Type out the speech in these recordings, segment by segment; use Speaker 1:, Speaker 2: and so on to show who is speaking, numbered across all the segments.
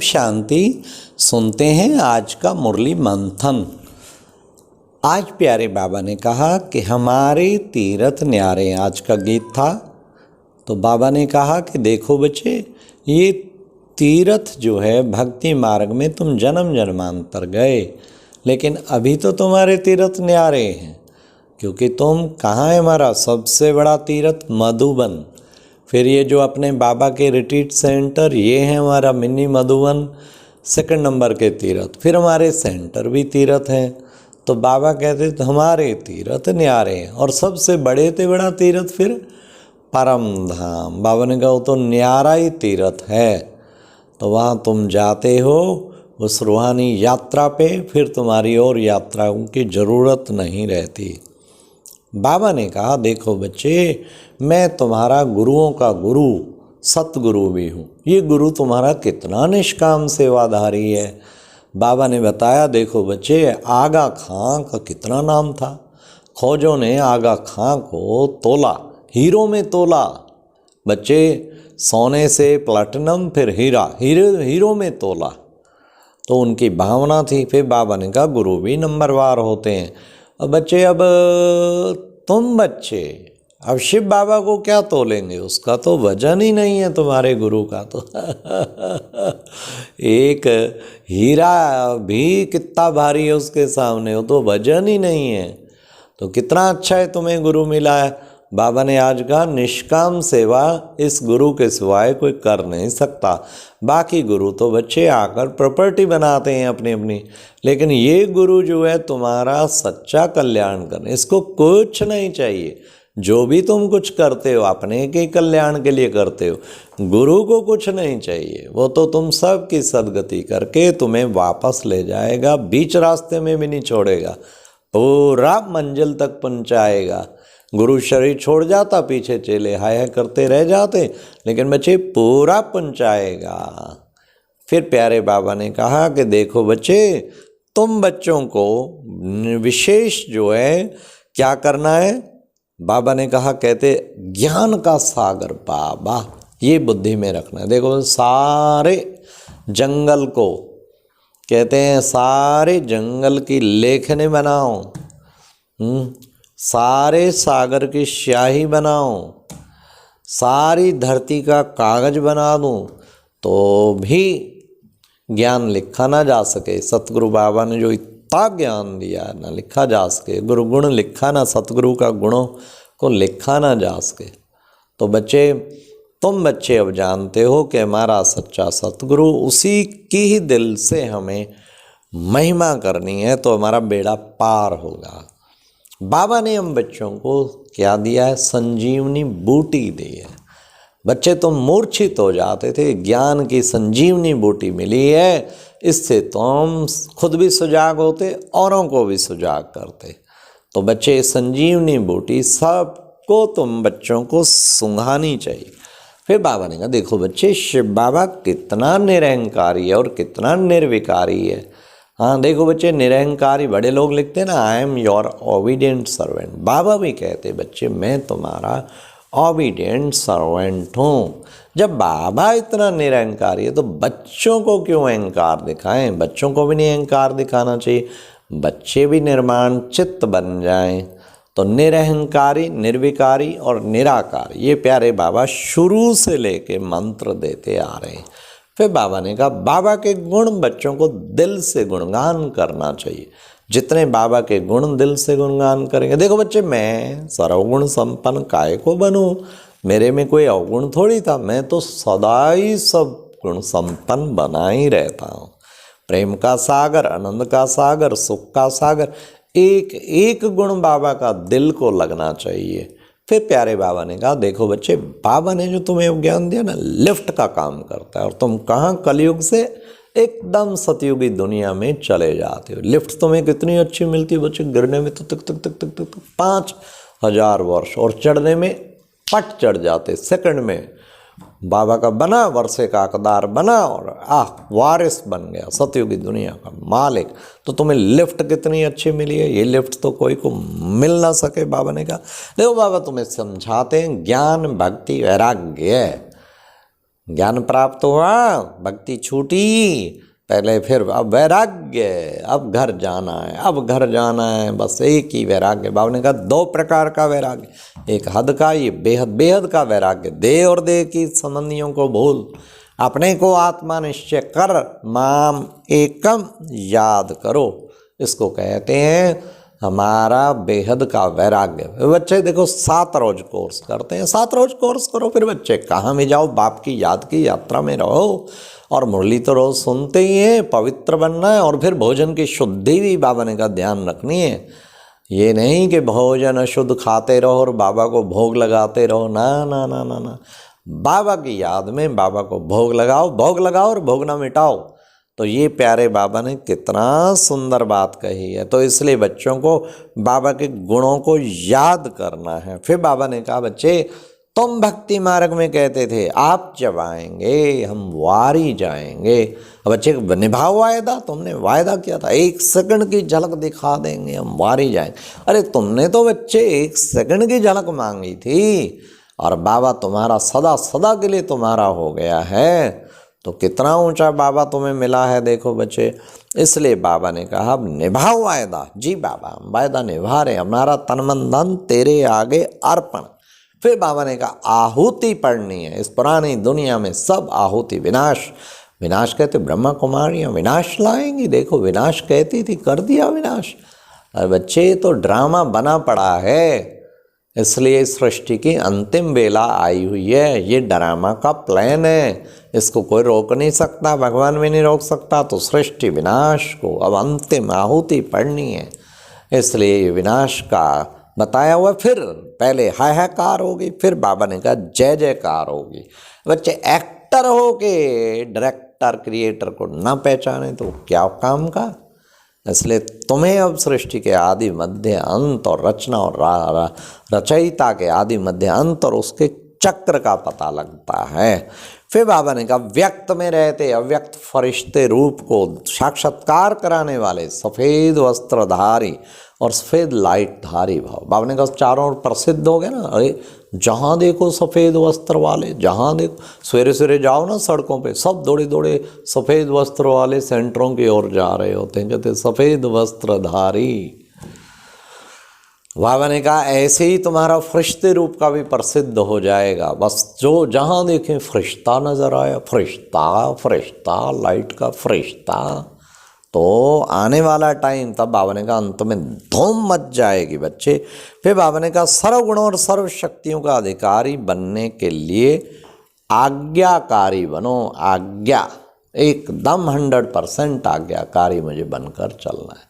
Speaker 1: शांति। सुनते हैं आज का मुरली मंथन। आज प्यारे बाबा ने कहा कि हमारे तीरथ न्यारे, आज का गीत था। तो बाबा ने कहा कि देखो बच्चे, ये तीरथ जो है भक्ति मार्ग में तुम जन्म जन्मांतर गए, लेकिन अभी तो तुम्हारे तीरथ न्यारे हैं, क्योंकि तुम कहाँ है, हमारा सबसे बड़ा तीरथ मधुबन। फिर ये जो अपने बाबा के रिट्रीट सेंटर, ये है हमारा मिनी मधुबन, सेकंड नंबर के तीरथ। फिर हमारे सेंटर भी तीरथ हैं। तो बाबा कहते तो हमारे तीरथ न्यारे हैं, और सबसे बड़े से बड़ा तीरथ फिर परम धाम। बाबा ने कहा वो तो न्यारा ही तीरथ है, तो वहाँ तुम जाते हो उस रूहानी यात्रा पे, फिर तुम्हारी और यात्राओं की ज़रूरत नहीं रहती। बाबा ने कहा देखो बच्चे, मैं तुम्हारा गुरुओं का गुरु सतगुरु भी हूँ। ये गुरु तुम्हारा कितना निष्काम सेवाधारी है। बाबा ने बताया देखो बच्चे, आगा खां का कितना नाम था। खोजों ने आगा खां को तोला, हीरो में तोला। बच्चे, सोने से प्लैटिनम, फिर हीरा, हीरो में तोला। तो उनकी भावना थी। फिर बाबा ने कहा गुरु भी नंबरवार होते हैं। अब बच्चे, अब तुम बच्चे अब शिव बाबा को क्या तोलेंगे, उसका तो वजन ही नहीं है तुम्हारे गुरु का तो एक हीरा भी कितना भारी है उसके सामने, वो तो वजन ही नहीं है। तो कितना अच्छा है तुम्हें गुरु मिला है। बाबा ने आज कहा निष्काम सेवा इस गुरु के सिवाय कोई कर नहीं सकता। बाकी गुरु तो बच्चे आकर प्रॉपर्टी बनाते हैं अपनी अपनी, लेकिन ये गुरु जो है तुम्हारा सच्चा कल्याण करने, इसको कुछ नहीं चाहिए। जो भी तुम कुछ करते हो अपने के कल्याण के लिए करते हो, गुरु को कुछ नहीं चाहिए। वो तो तुम सब की सदगति करके तुम्हें वापस ले जाएगा, बीच रास्ते में भी नहीं छोड़ेगा, पूरा मंजिल तक पहुंचाएगा। गुरु शरीर छोड़ जाता, पीछे चेले हाय हाय करते रह जाते, लेकिन बच्चे पूरा पहुंचाएगा। फिर प्यारे बाबा ने कहा कि देखो बच्चे, तुम बच्चों को विशेष जो है क्या करना है। बाबा ने कहा, कहते ज्ञान का सागर बाबा, ये बुद्धि में रखना है। देखो सारे जंगल को कहते हैं, सारे जंगल की लेखनी बनाओ, सारे सागर की स्याही बनाओ, सारी धरती का कागज बना दूं, तो भी ज्ञान लिखा ना जा सके। सतगुरु बाबा ने जो इतना ज्ञान दिया ना लिखा जा सके, गुरु गुण लिखा ना, सतगुरु का गुणों को लिखा ना जा सके। तो बच्चे, तुम बच्चे अब जानते हो कि हमारा सच्चा सतगुरु, उसी की ही दिल से हमें महिमा करनी है, तो हमारा बेड़ा पार होगा। बाबा ने हम बच्चों को क्या दिया है, संजीवनी बूटी दी है। बच्चे तुम मूर्छित हो जाते थे, ज्ञान की संजीवनी बूटी मिली है। इससे तुम खुद भी सुजाग होते, औरों को भी सुजाग करते। तो बच्चे, संजीवनी बूटी सबको तुम बच्चों को सूंघानी चाहिए। फिर बाबा ने कहा देखो बच्चे, शिव बाबा कितना निरहंकारी है और कितना निर्विकारी है। हाँ देखो बच्चे, निरहंकारी बड़े लोग लिखते हैं ना, I am your obedient servant. बाबा भी कहते बच्चे, मैं तुम्हारा ओबीडियंट सर्वेंट हूँ। जब बाबा इतना निरहंकारी है, तो बच्चों को क्यों अहंकार दिखाएं। बच्चों को भी नहीं अहंकार दिखाना चाहिए, बच्चे भी निर्माण चित्त बन जाएं। तो निरहंकारी, निर्विकारी और निराकार, ये प्यारे बाबा शुरू से लेके मंत्र देते आ रहे हैं। फिर बाबा ने कहा बाबा के गुण बच्चों को दिल से गुणगान करना चाहिए। जितने बाबा के गुण दिल से गुणगान करेंगे, देखो बच्चे, मैं सर्वगुण संपन्न काय को बनूं, मेरे में कोई अवगुण थोड़ी था, मैं तो सदा ही सब गुण संपन्न बना ही रहता हूँ। प्रेम का सागर, आनंद का सागर, सुख का सागर, एक एक गुण बाबा का दिल को लगना चाहिए। फिर प्यारे बाबा ने कहा देखो बच्चे, बाबा ने जो तुम्हें ज्ञान दिया ना, लिफ्ट का काम करता है, और तुम कहाँ कलयुग से एकदम सतयुगी दुनिया में चले जाते हो। लिफ्ट तुम्हें कितनी अच्छी मिलती है बच्चे, गिरने में तो तक तक तक तक तक 5000 वर्ष, और चढ़ने में पट चढ़ जाते सेकंड में। बाबा का बना, वर्षे का हकदार बना, और वारिस बन गया, सतयुगी दुनिया का मालिक। तो तुम्हें लिफ्ट कितनी अच्छी मिली है, ये लिफ्ट तो कोई को मिल ना सके। बाबा ने कहा देखो बाबा, तुम्हें समझाते हैं ज्ञान भक्ति वैराग्य ज्ञान प्राप्त हुआ, भक्ति छूटी, पहले फिर अब वैराग्य, अब घर जाना है, अब घर जाना है, बस एक ही वैराग्य। बाबा ने कहा 2 प्रकार का वैराग्य, एक हद का, ये बेहद बेहद का वैराग्य। देह और देह की संबंधियों को भूल, अपने को आत्मा निश्चय कर, माम एकम याद करो, इसको कहते हैं हमारा बेहद का वैराग्य। बच्चे देखो 7 रोज कोर्स करते हैं, 7 रोज कोर्स करो, फिर बच्चे कहाँ भी जाओ, बाप की याद की यात्रा में रहो, और मुरली तो रोज सुनते ही हैं, पवित्र बनना है, और फिर भोजन की शुद्धि भी बाबा ने का ध्यान रखनी है। ये नहीं कि भोजन अशुद्ध खाते रहो और बाबा को भोग लगाते रहो, ना ना ना ना ना, बाबा की याद में बाबा को भोग लगाओ, भोग लगाओ और भोग ना मिटाओ। तो ये प्यारे बाबा ने कितना सुंदर बात कही है। तो इसलिए बच्चों को बाबा के गुणों को याद करना है। फिर बाबा ने कहा बच्चे तुम भक्ति मार्ग में कहते थे आप जब आएंगे हम वारी जाएंगे। अब बच्चे निभाओ वायदा, तुमने वायदा किया था 1 सेकंड की झलक दिखा देंगे हम वारी जाएंगे। अरे तुमने तो बच्चे 1 सेकंड की झलक मांगी थी और बाबा तुम्हारा सदा सदा के लिए तुम्हारा हो गया है। तो कितना ऊंचा बाबा तुम्हें मिला है देखो बच्चे। इसलिए बाबा ने कहा अब निभाओ वायदा। जी बाबा हम वायदा निभा रहे, हमारा तन मन धन तेरे आगे अर्पण। फिर बाबा ने कहा आहुति पढ़नी है। इस पुरानी दुनिया में सब आहुति विनाश, विनाश कहते ब्रह्मा कुमारियाँ विनाश लाएंगी। देखो विनाश कहती थी, कर दिया विनाश। अरे बच्चे तो ड्रामा बना पड़ा है, इसलिए सृष्टि की अंतिम बेला आई हुई है। ये ड्रामा का प्लान है, इसको कोई रोक नहीं सकता, भगवान भी नहीं रोक सकता। तो सृष्टि विनाश को अब अंतिम आहुति पढ़नी है, इसलिए ये विनाश का बताया हुआ। फिर पहले हाय हायकार होगी, फिर बाबा ने कहा जय जयकार होगी। बच्चे एक्टर हो के डायरेक्टर क्रिएटर को ना पहचाने तो क्या काम का। इसलिए तुम्हें अब सृष्टि के आदि मध्य अंत और रचना और रचयिता के आदि मध्य अंत और उसके चक्र का पता लगता है। फिर बाबा ने कहा व्यक्त में रहते अव्यक्त फरिश्ते रूप को साक्षात्कार कराने वाले सफ़ेद वस्त्रधारी और सफ़ेद लाइट धारी भाव। बाबा ने कहा चारों ओर प्रसिद्ध हो गए ना। अरे जहाँ देखो सफ़ेद वस्त्र वाले, जहाँ देखो सवेरे सवेरे जाओ ना सड़कों पे, सब दौड़े दौड़े सफ़ेद वस्त्र वाले सेंटरों की ओर जा रहे होते हैं, कहते सफ़ेद वस्त्रधारी। बाबा ने कहा ऐसे ही तुम्हारा फरिश्ते रूप का भी प्रसिद्ध हो जाएगा। बस जो जहाँ देखें फरिश्ता नज़र आया, फरिश्ता फरिश्ता लाइट का फरिश्ता। तो आने वाला टाइम तब बाबा ने कहा अंत में धूम मच जाएगी बच्चे। फिर बाबा ने कहा सर्वगुणों और सर्व शक्तियों का अधिकारी बनने के लिए आज्ञाकारी बनो। आज्ञा एकदम 100% आज्ञाकारी मुझे बनकर चलना है।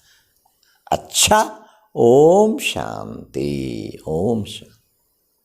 Speaker 1: अच्छा ओम शांति, ओम शांति।